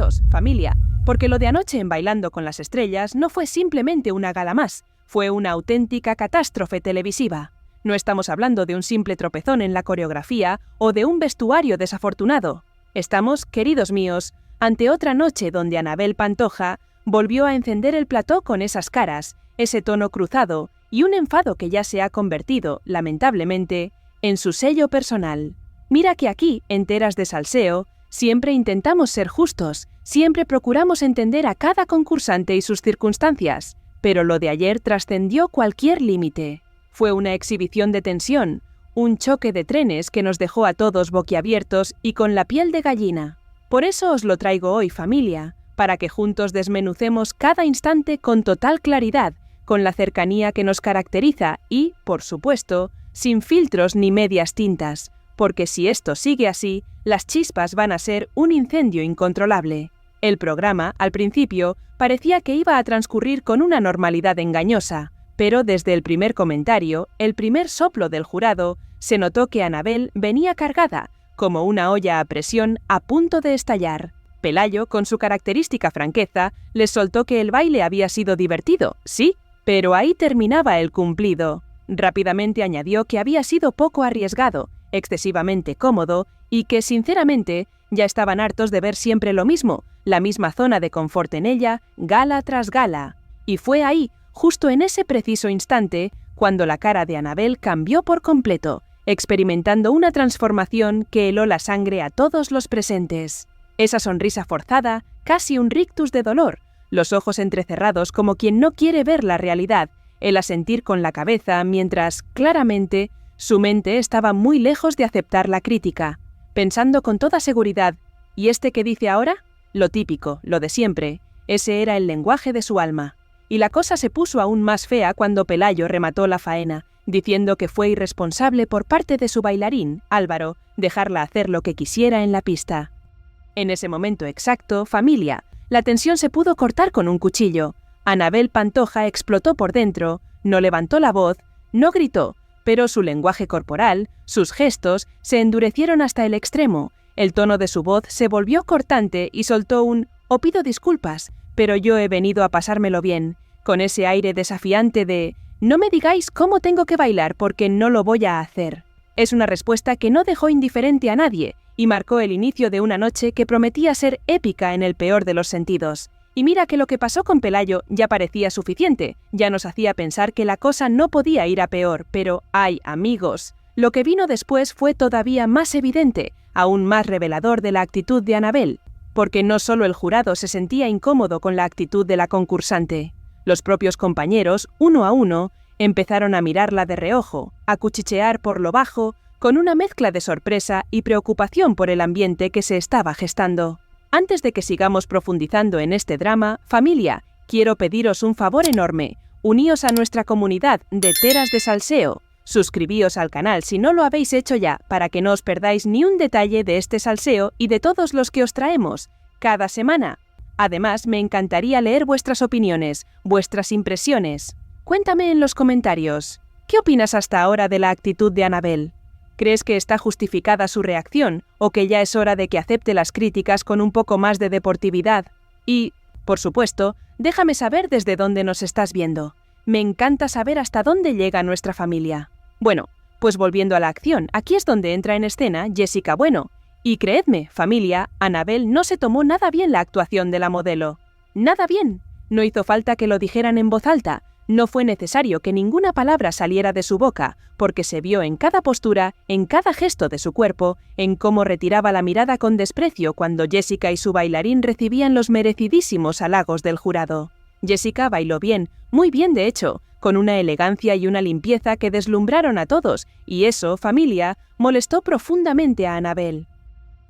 tranquilos, familia, porque lo de anoche en Bailando con las Estrellas no fue simplemente una gala más, fue una auténtica catástrofe televisiva. No estamos hablando de un simple tropezón en la coreografía o de un vestuario desafortunado. Estamos, queridos míos, ante otra noche donde Anabel Pantoja volvió a encender el plató con esas caras, ese tono cruzado y un enfado que ya se ha convertido, lamentablemente, en su sello personal. Mira que aquí, en Teras de Salseo, siempre intentamos ser justos, siempre procuramos entender a cada concursante y sus circunstancias, pero lo de ayer trascendió cualquier límite. Fue una exhibición de tensión, un choque de trenes que nos dejó a todos boquiabiertos y con la piel de gallina. Por eso os lo traigo hoy, familia, para que juntos desmenucemos cada instante con total claridad, con la cercanía que nos caracteriza y, por supuesto, sin filtros ni medias tintas, porque si esto sigue así, las chispas van a ser un incendio incontrolable. El programa, al principio, parecía que iba a transcurrir con una normalidad engañosa, pero desde el primer comentario, el primer soplo del jurado, se notó que Anabel venía cargada, como una olla a presión a punto de estallar. Pelayo, con su característica franqueza, les soltó que el baile había sido divertido, sí, pero ahí terminaba el cumplido. Rápidamente añadió que había sido poco arriesgado, excesivamente cómodo y que, sinceramente, ya estaban hartos de ver siempre lo mismo, la misma zona de confort en ella, gala tras gala. Y fue ahí, justo en ese preciso instante, cuando la cara de Anabel cambió por completo, experimentando una transformación que heló la sangre a todos los presentes. Esa sonrisa forzada, casi un rictus de dolor, los ojos entrecerrados como quien no quiere ver la realidad, el asentir con la cabeza mientras, claramente, su mente estaba muy lejos de aceptar la crítica, pensando con toda seguridad, ¿y este qué dice ahora? Lo típico, lo de siempre, ese era el lenguaje de su alma. Y la cosa se puso aún más fea cuando Pelayo remató la faena, diciendo que fue irresponsable por parte de su bailarín, Álvaro, dejarla hacer lo que quisiera en la pista. En ese momento exacto, familia, la tensión se pudo cortar con un cuchillo. Anabel Pantoja explotó por dentro, no levantó la voz, no gritó, pero su lenguaje corporal, sus gestos, se endurecieron hasta el extremo, el tono de su voz se volvió cortante y soltó un «Os pido disculpas, pero yo he venido a pasármelo bien», con ese aire desafiante de «No me digáis cómo tengo que bailar porque no lo voy a hacer». Es una respuesta que no dejó indiferente a nadie y marcó el inicio de una noche que prometía ser épica en el peor de los sentidos. Y mira que lo que pasó con Pelayo ya parecía suficiente, ya nos hacía pensar que la cosa no podía ir a peor, pero, ¡ay, amigos! Lo que vino después fue todavía más evidente, aún más revelador de la actitud de Anabel, porque no solo el jurado se sentía incómodo con la actitud de la concursante. Los propios compañeros, uno a uno, empezaron a mirarla de reojo, a cuchichear por lo bajo, con una mezcla de sorpresa y preocupación por el ambiente que se estaba gestando. Antes de que sigamos profundizando en este drama, familia, quiero pediros un favor enorme. Uníos a nuestra comunidad de Teras de Salseo. Suscribíos al canal si no lo habéis hecho ya, para que no os perdáis ni un detalle de este salseo y de todos los que os traemos cada semana. Además, me encantaría leer vuestras opiniones, vuestras impresiones. Cuéntame en los comentarios, ¿qué opinas hasta ahora de la actitud de Anabel? ¿Crees que está justificada su reacción o que ya es hora de que acepte las críticas con un poco más de deportividad? Y, por supuesto, déjame saber desde dónde nos estás viendo. Me encanta saber hasta dónde llega nuestra familia. Bueno, pues volviendo a la acción, aquí es donde entra en escena Jessica Bueno. Y creedme, familia, Anabel no se tomó nada bien la actuación de la modelo. Nada bien. No hizo falta que lo dijeran en voz alta. No fue necesario que ninguna palabra saliera de su boca, porque se vio en cada postura, en cada gesto de su cuerpo, en cómo retiraba la mirada con desprecio cuando Jessica y su bailarín recibían los merecidísimos halagos del jurado. Jessica bailó bien, muy bien de hecho, con una elegancia y una limpieza que deslumbraron a todos, y eso, familia, molestó profundamente a Anabel.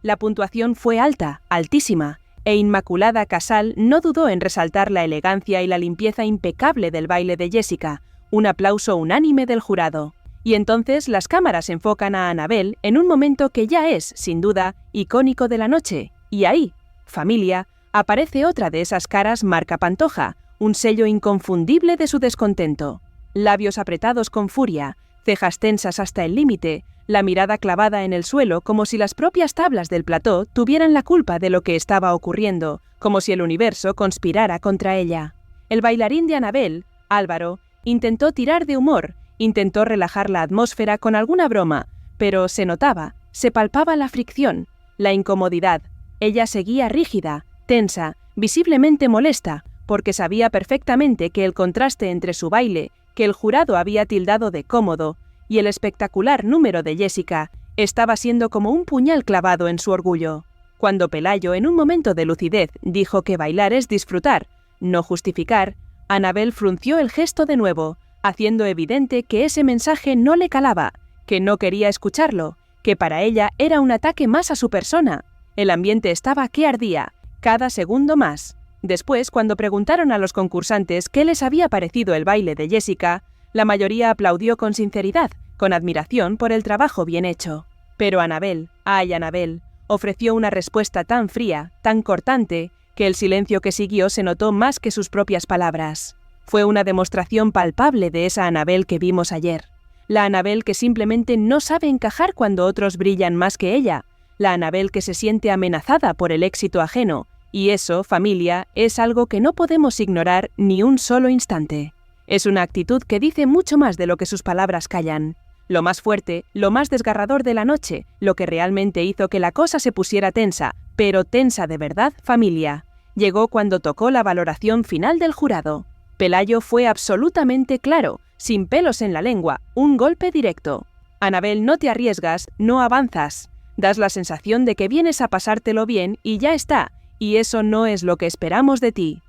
La puntuación fue alta, altísima, e Inmaculada Casal no dudó en resaltar la elegancia y la limpieza impecable del baile de Jessica, un aplauso unánime del jurado. Y entonces las cámaras enfocan a Anabel en un momento que ya es, sin duda, icónico de la noche. Y ahí, familia, aparece otra de esas caras marca Pantoja, un sello inconfundible de su descontento. Labios apretados con furia, cejas tensas hasta el límite, la mirada clavada en el suelo como si las propias tablas del plató tuvieran la culpa de lo que estaba ocurriendo, como si el universo conspirara contra ella. El bailarín de Annabel, Álvaro, intentó tirar de humor, intentó relajar la atmósfera con alguna broma, pero se notaba, se palpaba la fricción, la incomodidad. Ella seguía rígida, tensa, visiblemente molesta, porque sabía perfectamente que el contraste entre su baile, que el jurado había tildado de cómodo, y el espectacular número de Jessica, estaba siendo como un puñal clavado en su orgullo. Cuando Pelayo, en un momento de lucidez, dijo que bailar es disfrutar, no justificar, Annabel frunció el gesto de nuevo, haciendo evidente que ese mensaje no le calaba, que no quería escucharlo, que para ella era un ataque más a su persona. El ambiente estaba que ardía, cada segundo más. Después, cuando preguntaron a los concursantes qué les había parecido el baile de Jessica, la mayoría aplaudió con sinceridad, con admiración por el trabajo bien hecho. Pero Annabel, Annabel, ofreció una respuesta tan fría, tan cortante, que el silencio que siguió se notó más que sus propias palabras. Fue una demostración palpable de esa Annabel que vimos ayer. La Annabel que simplemente no sabe encajar cuando otros brillan más que ella. La Annabel que se siente amenazada por el éxito ajeno. Y eso, familia, es algo que no podemos ignorar ni un solo instante. Es una actitud que dice mucho más de lo que sus palabras callan. Lo más fuerte, lo más desgarrador de la noche, lo que realmente hizo que la cosa se pusiera tensa, pero tensa de verdad, familia, llegó cuando tocó la valoración final del jurado. Pelayo fue absolutamente claro, sin pelos en la lengua, un golpe directo. Annabel, no te arriesgas, no avanzas. Das la sensación de que vienes a pasártelo bien y ya está, y eso no es lo que esperamos de ti.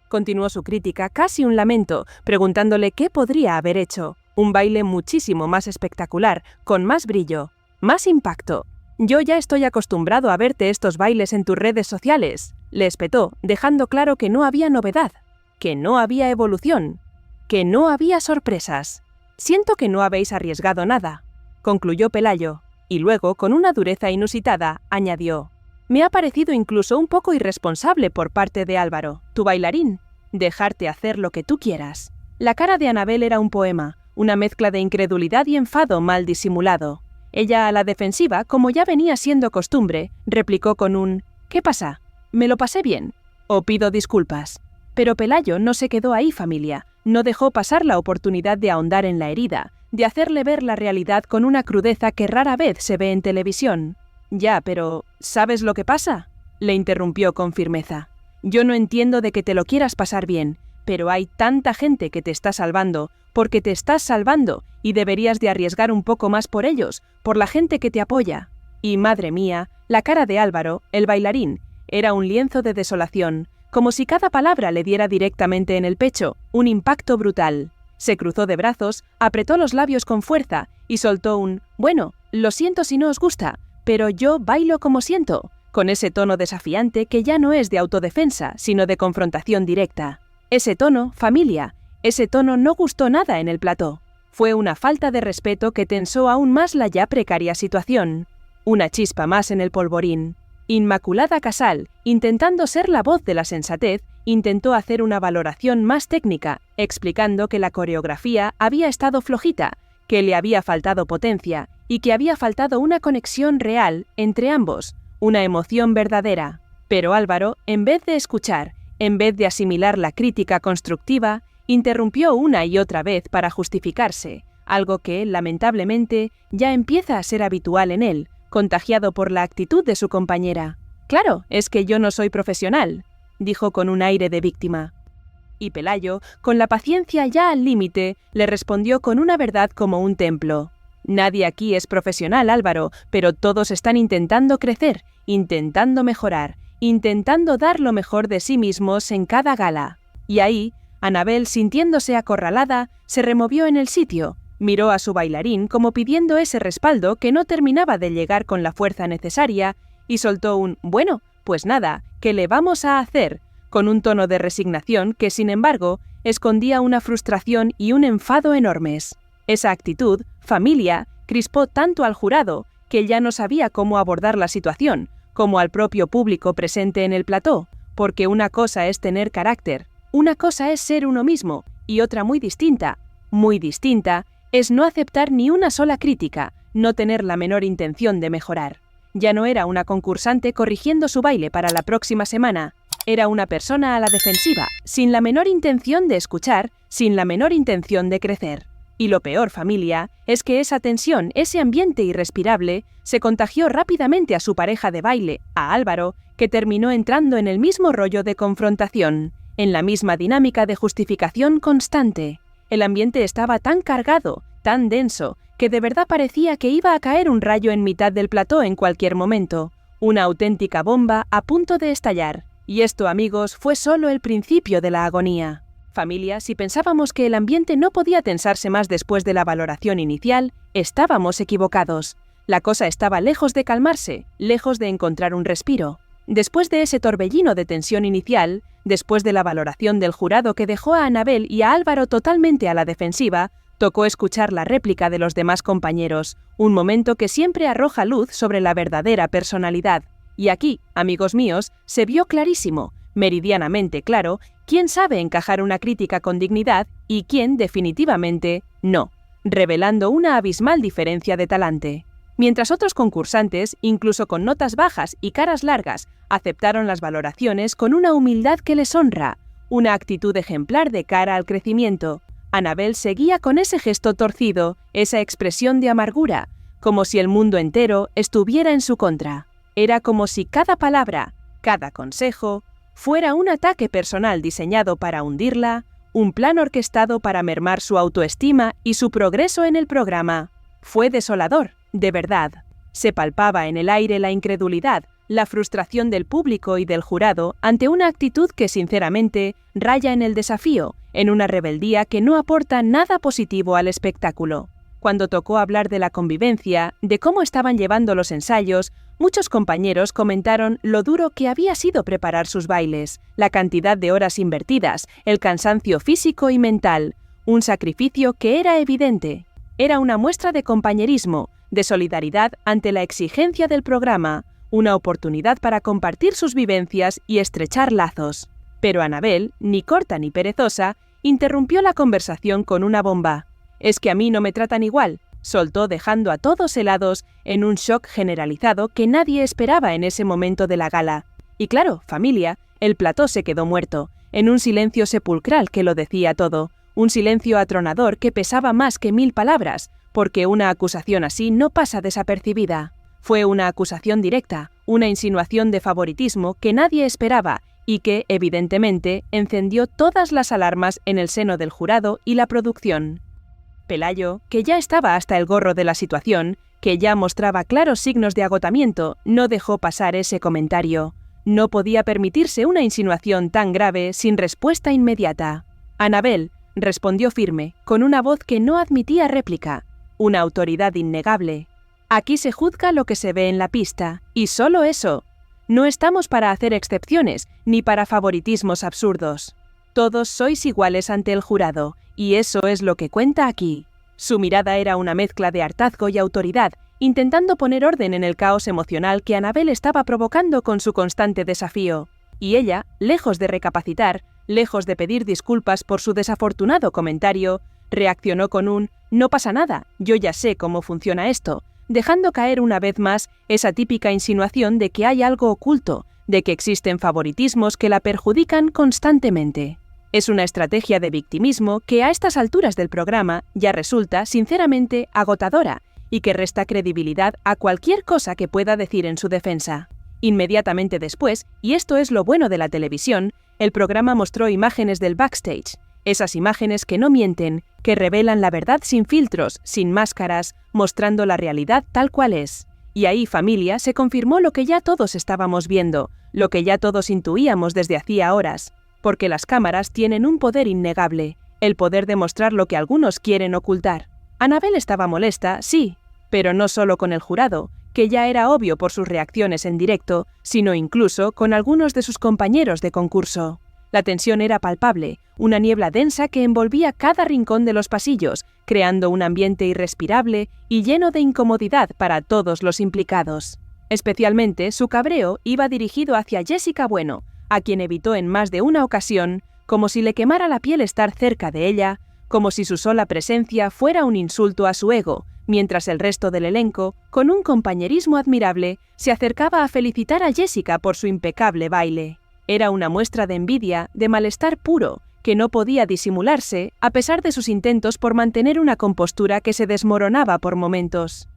Continuó su crítica, casi un lamento, preguntándole qué podría haber hecho. Un baile muchísimo más espectacular, con más brillo, más impacto. Yo ya estoy acostumbrado a verte estos bailes en tus redes sociales, le espetó, dejando claro que no había novedad, que no había evolución, que no había sorpresas. Siento que no habéis arriesgado nada, concluyó Pelayo, y luego, con una dureza inusitada, añadió: me ha parecido incluso un poco irresponsable por parte de Álvaro, tu bailarín, dejarte hacer lo que tú quieras. La cara de Annabel era un poema, una mezcla de incredulidad y enfado mal disimulado. Ella, a la defensiva, como ya venía siendo costumbre, replicó con un «¿Qué pasa? ¿Me lo pasé bien? ¿O pido disculpas?» Pero Pelayo no se quedó ahí, familia. No dejó pasar la oportunidad de ahondar en la herida, de hacerle ver la realidad con una crudeza que rara vez se ve en televisión. «Ya, pero ¿sabes lo que pasa?», le interrumpió con firmeza. «Yo no entiendo de que te lo quieras pasar bien, pero hay tanta gente que te está salvando, porque te estás salvando, y deberías de arriesgar un poco más por ellos, por la gente que te apoya». Y madre mía, la cara de Álvaro, el bailarín, era un lienzo de desolación, como si cada palabra le diera directamente en el pecho, un impacto brutal. Se cruzó de brazos, apretó los labios con fuerza y soltó un «Bueno, lo siento si no os gusta, pero yo bailo como siento», con ese tono desafiante que ya no es de autodefensa, sino de confrontación directa. Ese tono, familia, ese tono no gustó nada en el plató. Fue una falta de respeto que tensó aún más la ya precaria situación. Una chispa más en el polvorín. Inmaculada Casal, intentando ser la voz de la sensatez, intentó hacer una valoración más técnica, explicando que la coreografía había estado flojita, que le había faltado potencia y que había faltado una conexión real entre ambos, una emoción verdadera. Pero Álvaro, en vez de escuchar, en vez de asimilar la crítica constructiva, interrumpió una y otra vez para justificarse, algo que, lamentablemente, ya empieza a ser habitual en él, contagiado por la actitud de su compañera. «Claro, es que yo no soy profesional», dijo con un aire de víctima. Y Pelayo, con la paciencia ya al límite, le respondió con una verdad como un templo. «Nadie aquí es profesional, Álvaro, pero todos están intentando crecer, intentando mejorar, intentando dar lo mejor de sí mismos en cada gala». Y ahí, Annabel, sintiéndose acorralada, se removió en el sitio, miró a su bailarín como pidiendo ese respaldo que no terminaba de llegar con la fuerza necesaria, y soltó un «Bueno, pues nada, ¿qué le vamos a hacer?», con un tono de resignación que, sin embargo, escondía una frustración y un enfado enormes. Esa actitud, familia, crispó tanto al jurado que ya no sabía cómo abordar la situación, como al propio público presente en el plató, porque una cosa es tener carácter, una cosa es ser uno mismo, y otra muy distinta, es no aceptar ni una sola crítica, no tener la menor intención de mejorar. Ya no era una concursante corrigiendo su baile para la próxima semana. Era una persona a la defensiva, sin la menor intención de escuchar, sin la menor intención de crecer. Y lo peor, familia, es que esa tensión, ese ambiente irrespirable, se contagió rápidamente a su pareja de baile, a Álvaro, que terminó entrando en el mismo rollo de confrontación, en la misma dinámica de justificación constante. El ambiente estaba tan cargado, tan denso, que de verdad parecía que iba a caer un rayo en mitad del plató en cualquier momento, una auténtica bomba a punto de estallar. Y esto, amigos, fue solo el principio de la agonía. Familia, si pensábamos que el ambiente no podía tensarse más después de la valoración inicial, estábamos equivocados. La cosa estaba lejos de calmarse, lejos de encontrar un respiro. Después de ese torbellino de tensión inicial, después de la valoración del jurado que dejó a Anabel y a Álvaro totalmente a la defensiva, tocó escuchar la réplica de los demás compañeros, un momento que siempre arroja luz sobre la verdadera personalidad. Y aquí, amigos míos, se vio clarísimo, meridianamente claro, quién sabe encajar una crítica con dignidad y quién definitivamente no, revelando una abismal diferencia de talante. Mientras otros concursantes, incluso con notas bajas y caras largas, aceptaron las valoraciones con una humildad que les honra, una actitud ejemplar de cara al crecimiento, Anabel seguía con ese gesto torcido, esa expresión de amargura, como si el mundo entero estuviera en su contra. Era como si cada palabra, cada consejo, fuera un ataque personal diseñado para hundirla, un plan orquestado para mermar su autoestima y su progreso en el programa. Fue desolador, de verdad. Se palpaba en el aire la incredulidad, la frustración del público y del jurado ante una actitud que sinceramente raya en el desafío, en una rebeldía que no aporta nada positivo al espectáculo. Cuando tocó hablar de la convivencia, de cómo estaban llevando los ensayos, muchos compañeros comentaron lo duro que había sido preparar sus bailes, la cantidad de horas invertidas, el cansancio físico y mental, un sacrificio que era evidente. Era una muestra de compañerismo, de solidaridad ante la exigencia del programa, una oportunidad para compartir sus vivencias y estrechar lazos. Pero Anabel, ni corta ni perezosa, interrumpió la conversación con una bomba. «Es que a mí no me tratan igual», soltó dejando a todos helados en un shock generalizado que nadie esperaba en ese momento de la gala. Y claro, familia, el plató se quedó muerto, en un silencio sepulcral que lo decía todo, un silencio atronador que pesaba más que 1000 palabras, porque una acusación así no pasa desapercibida. Fue una acusación directa, una insinuación de favoritismo que nadie esperaba y que, evidentemente, encendió todas las alarmas en el seno del jurado y la producción. Pelayo, que ya estaba hasta el gorro de la situación, que ya mostraba claros signos de agotamiento, no dejó pasar ese comentario. No podía permitirse una insinuación tan grave sin respuesta inmediata. Anabel respondió firme, con una voz que no admitía réplica, una autoridad innegable. «Aquí se juzga lo que se ve en la pista, y solo eso. No estamos para hacer excepciones, ni para favoritismos absurdos. Todos sois iguales ante el jurado, y eso es lo que cuenta aquí». Su mirada era una mezcla de hartazgo y autoridad, intentando poner orden en el caos emocional que Anabel estaba provocando con su constante desafío. Y ella, lejos de recapacitar, lejos de pedir disculpas por su desafortunado comentario, reaccionó con un «no pasa nada, yo ya sé cómo funciona esto», dejando caer una vez más esa típica insinuación de que hay algo oculto, de que existen favoritismos que la perjudican constantemente. Es una estrategia de victimismo que a estas alturas del programa ya resulta, sinceramente, agotadora y que resta credibilidad a cualquier cosa que pueda decir en su defensa. Inmediatamente después, y esto es lo bueno de la televisión, el programa mostró imágenes del backstage, esas imágenes que no mienten, que revelan la verdad sin filtros, sin máscaras, mostrando la realidad tal cual es. Y ahí, familia, se confirmó lo que ya todos estábamos viendo, lo que ya todos intuíamos desde hacía horas, porque las cámaras tienen un poder innegable, el poder de mostrar lo que algunos quieren ocultar. Anabel estaba molesta, sí, pero no solo con el jurado, que ya era obvio por sus reacciones en directo, sino incluso con algunos de sus compañeros de concurso. La tensión era palpable, una niebla densa que envolvía cada rincón de los pasillos, creando un ambiente irrespirable y lleno de incomodidad para todos los implicados. Especialmente su cabreo iba dirigido hacia Jessica Bueno, a quien evitó en más de una ocasión, como si le quemara la piel estar cerca de ella, como si su sola presencia fuera un insulto a su ego, mientras el resto del elenco, con un compañerismo admirable, se acercaba a felicitar a Jessica por su impecable baile. Era una muestra de envidia, de malestar puro, que no podía disimularse a pesar de sus intentos por mantener una compostura que se desmoronaba por momentos.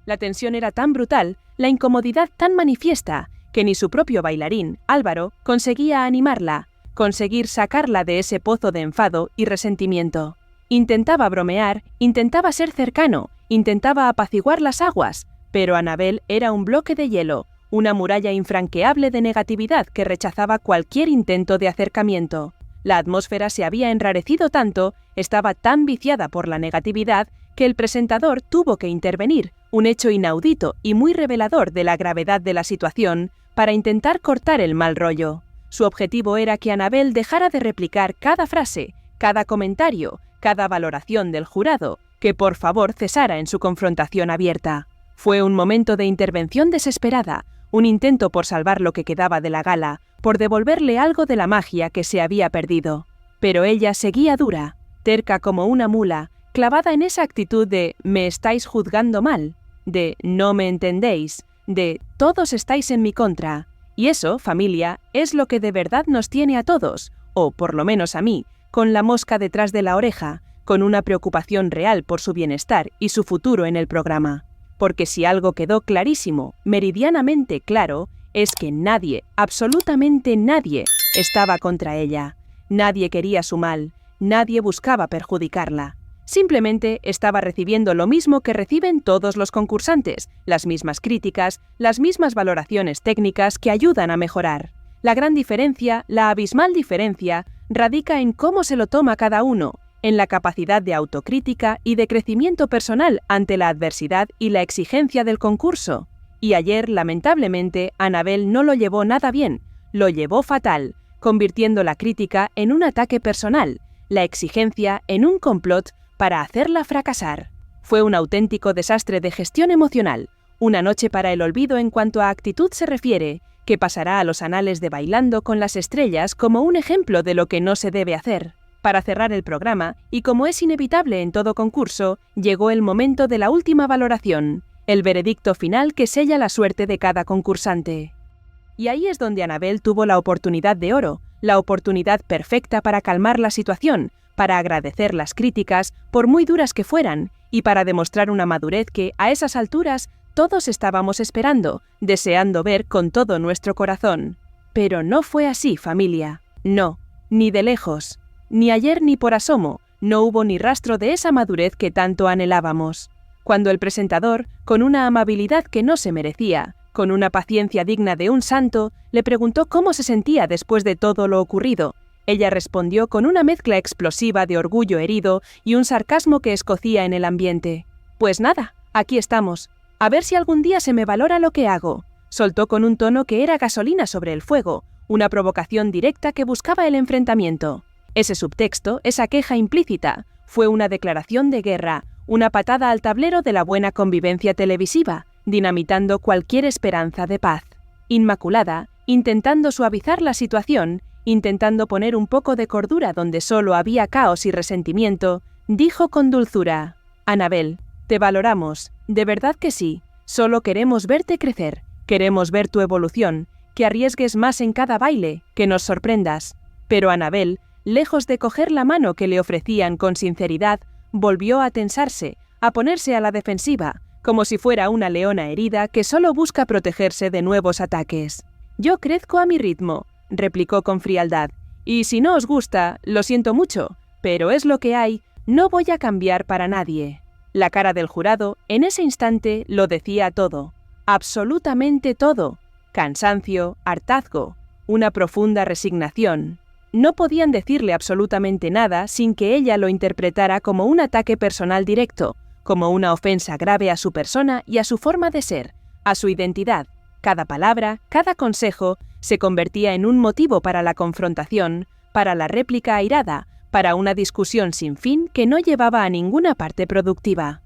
La tensión era tan brutal, la incomodidad tan manifiesta, que ni su propio bailarín, Álvaro, conseguía animarla, conseguir sacarla de ese pozo de enfado y resentimiento. Intentaba bromear, intentaba ser cercano, intentaba apaciguar las aguas, pero Anabel era un bloque de hielo, una muralla infranqueable de negatividad que rechazaba cualquier intento de acercamiento. La atmósfera se había enrarecido tanto, estaba tan viciada por la negatividad, que el presentador tuvo que intervenir, un hecho inaudito y muy revelador de la gravedad de la situación, para intentar cortar el mal rollo. Su objetivo era que Anabel dejara de replicar cada frase, cada comentario, cada valoración del jurado, que por favor cesara en su confrontación abierta. Fue un momento de intervención desesperada, un intento por salvar lo que quedaba de la gala, por devolverle algo de la magia que se había perdido. Pero ella seguía dura, terca como una mula, clavada en esa actitud de «me estáis juzgando mal», de «no me entendéis», de «todos estáis en mi contra». Y eso, familia, es lo que de verdad nos tiene a todos, o por lo menos a mí, con la mosca detrás de la oreja, con una preocupación real por su bienestar y su futuro en el programa. Porque si algo quedó clarísimo, meridianamente claro, es que nadie, absolutamente nadie, estaba contra ella. Nadie quería su mal, nadie buscaba perjudicarla. Simplemente estaba recibiendo lo mismo que reciben todos los concursantes, las mismas críticas, las mismas valoraciones técnicas que ayudan a mejorar. La gran diferencia, la abismal diferencia, radica en cómo se lo toma cada uno, en la capacidad de autocrítica y de crecimiento personal ante la adversidad y la exigencia del concurso. Y ayer, lamentablemente, Anabel no lo llevó nada bien, lo llevó fatal, convirtiendo la crítica en un ataque personal, la exigencia en un complot para hacerla fracasar. Fue un auténtico desastre de gestión emocional, una noche para el olvido en cuanto a actitud se refiere, que pasará a los anales de Bailando con las Estrellas como un ejemplo de lo que no se debe hacer. Para cerrar el programa, y como es inevitable en todo concurso, llegó el momento de la última valoración, el veredicto final que sella la suerte de cada concursante. Y ahí es donde Anabel tuvo la oportunidad de oro, la oportunidad perfecta para calmar la situación, para agradecer las críticas, por muy duras que fueran, y para demostrar una madurez que, a esas alturas, todos estábamos esperando, deseando ver con todo nuestro corazón. Pero no fue así, familia. No, ni de lejos. Ni ayer ni por asomo, no hubo ni rastro de esa madurez que tanto anhelábamos. Cuando el presentador, con una amabilidad que no se merecía, con una paciencia digna de un santo, le preguntó cómo se sentía después de todo lo ocurrido, ella respondió con una mezcla explosiva de orgullo herido y un sarcasmo que escocía en el ambiente. «Pues nada, aquí estamos. A ver si algún día se me valora lo que hago», soltó con un tono que era gasolina sobre el fuego, una provocación directa que buscaba el enfrentamiento. Ese subtexto, esa queja implícita, fue una declaración de guerra, una patada al tablero de la buena convivencia televisiva, dinamitando cualquier esperanza de paz. Inmaculada, intentando suavizar la situación, intentando poner un poco de cordura donde solo había caos y resentimiento, dijo con dulzura: «Anabel, te valoramos, de verdad que sí, solo queremos verte crecer, queremos ver tu evolución, que arriesgues más en cada baile, que nos sorprendas». Pero Anabel, lejos de coger la mano que le ofrecían con sinceridad, volvió a tensarse, a ponerse a la defensiva, como si fuera una leona herida que solo busca protegerse de nuevos ataques. «Yo crezco a mi ritmo», replicó con frialdad, «y si no os gusta, lo siento mucho, pero es lo que hay, no voy a cambiar para nadie». La cara del jurado, en ese instante, lo decía todo, absolutamente todo: cansancio, hartazgo, una profunda resignación. No podían decirle absolutamente nada sin que ella lo interpretara como un ataque personal directo, como una ofensa grave a su persona y a su forma de ser, a su identidad. Cada palabra, cada consejo, se convertía en un motivo para la confrontación, para la réplica airada, para una discusión sin fin que no llevaba a ninguna parte productiva.